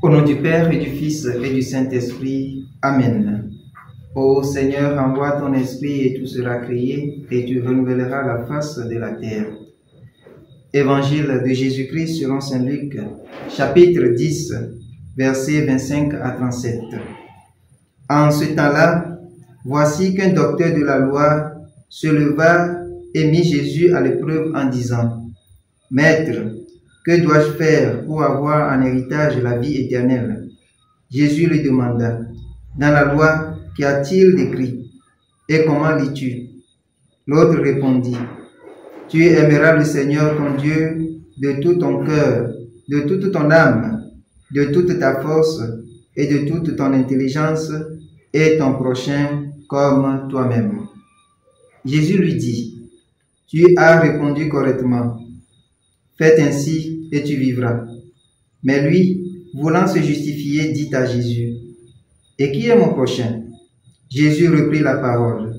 Au nom du Père et du Fils et du Saint-Esprit. Amen. Ô Seigneur, envoie ton esprit et tout sera créé, et tu renouvelleras la face de la terre. Évangile de Jésus-Christ selon saint Luc, chapitre 10, versets 25 à 37. En ce temps-là, voici qu'un docteur de la loi se leva et mit Jésus à l'épreuve en disant: « Maître, que dois-je faire pour avoir en héritage la vie éternelle ?» Jésus lui demanda: « Dans la loi, qu'y a-t-il d'écrit? Et comment lis-tu » L'autre répondit: « Tu aimeras le Seigneur ton Dieu de tout ton cœur, de toute ton âme, de toute ta force et de toute ton intelligence, et ton prochain comme toi-même. » Jésus lui dit: « Tu as répondu correctement. Fais ainsi et tu vivras. » Mais lui, voulant se justifier, dit à Jésus: « Et qui est mon prochain ?» Jésus reprit la parole.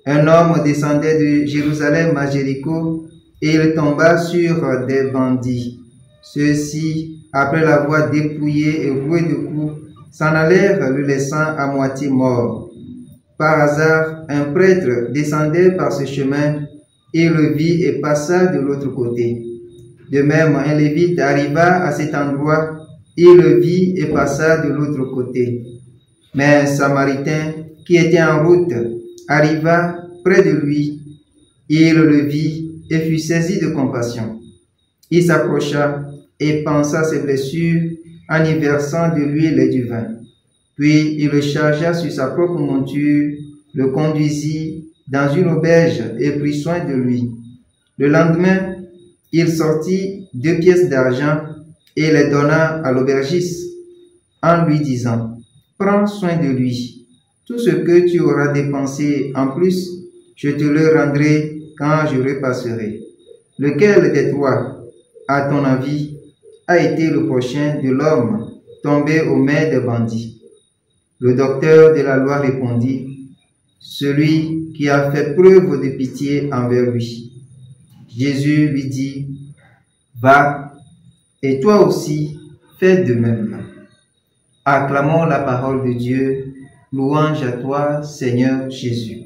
Un homme descendait de Jérusalem à Jéricho, et il tomba sur des bandits. Ceux-ci, après l'avoir dépouillé et roué de coups, s'en allèrent, le laissant à moitié mort. Par hasard, un prêtre descendait par ce chemin, il le vit et passa de l'autre côté. De même, un lévite arriva à cet endroit, il le vit et passa de l'autre côté. Mais un samaritain qui était en route arriva près de lui, il le vit et fut saisi de compassion. Il s'approcha et pansa ses blessures en y versant de l'huile et du vin. Puis il le chargea sur sa propre monture, le conduisit dans une auberge et prit soin de lui. Le lendemain, il sortit 2 pièces d'argent et les donna à l'aubergiste en lui disant: « Prends soin de lui. Tout ce que tu auras dépensé en plus, je te le rendrai quand je repasserai. » Lequel des trois, à ton avis, a été le prochain de l'homme tombé aux mains des bandits? Le docteur de la loi répondit: « Celui qui a fait preuve de pitié envers lui. » Jésus lui dit: « Va, et toi aussi, fais de même. » Acclamons la parole de Dieu. Louange à toi, Seigneur Jésus.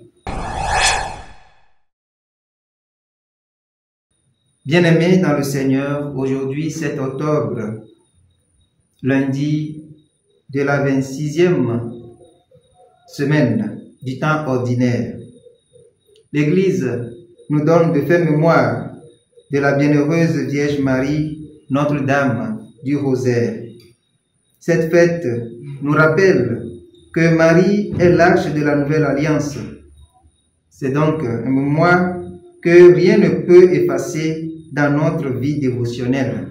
Bien-aimés dans le Seigneur, aujourd'hui 7 octobre, lundi de la 26e semaine du temps ordinaire, l'Église nous donne de faire mémoire de la bienheureuse Vierge Marie, Notre-Dame du Rosaire. Cette fête nous rappelle que Marie est l'arche de la nouvelle alliance. C'est donc un mémoire que rien ne peut effacer dans notre vie dévotionnelle.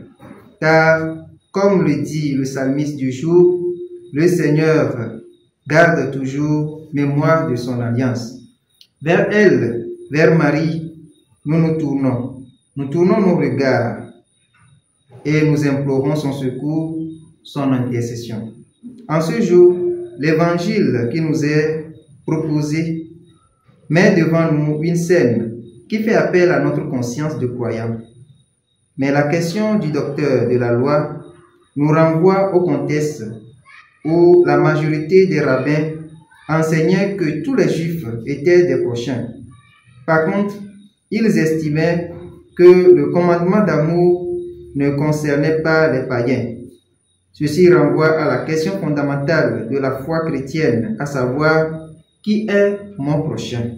Car, comme le dit le psalmiste du jour, le Seigneur garde toujours mémoire de son alliance. Vers elle, vers Marie, nous nous tournons. Nous tournons nos regards et nous implorons son secours, son intercession. En ce jour, l'évangile qui nous est proposé met devant nous une scène qui fait appel à notre conscience de croyants. Mais la question du docteur de la loi nous renvoie au contexte où la majorité des rabbins enseignaient que tous les juifs étaient des prochains. Par contre, ils estimaient que le commandement d'amour ne concernait pas les païens. Ceci renvoie à la question fondamentale de la foi chrétienne, à savoir: qui est mon prochain?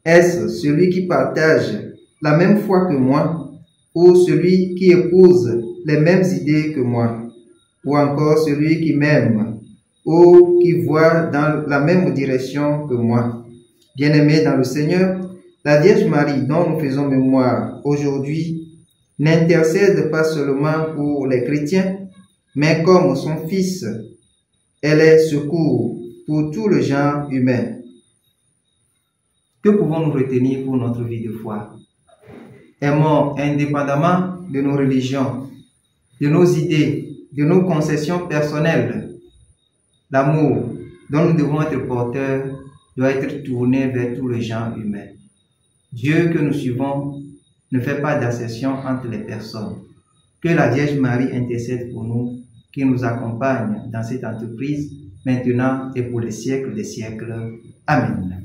Est-ce celui qui partage la même foi que moi, ou celui qui épouse les mêmes idées que moi, ou encore celui qui m'aime, ou qui voit dans la même direction que moi? Bien-aimés dans le Seigneur, la Vierge Marie dont nous faisons mémoire aujourd'hui n'intercède pas seulement pour les chrétiens, mais comme son Fils, elle est secours pour tout le genre humain. Que pouvons-nous retenir pour notre vie de foi? Aimons indépendamment de nos religions, de nos idées, de nos concessions personnelles. L'amour dont nous devons être porteurs doit être tourné vers tout le genre humain. Dieu que nous suivons ne fait pas d'acception entre les personnes. Que la Vierge Marie intercède pour nous, qui nous accompagne dans cette entreprise, maintenant et pour les siècles des siècles. Amen.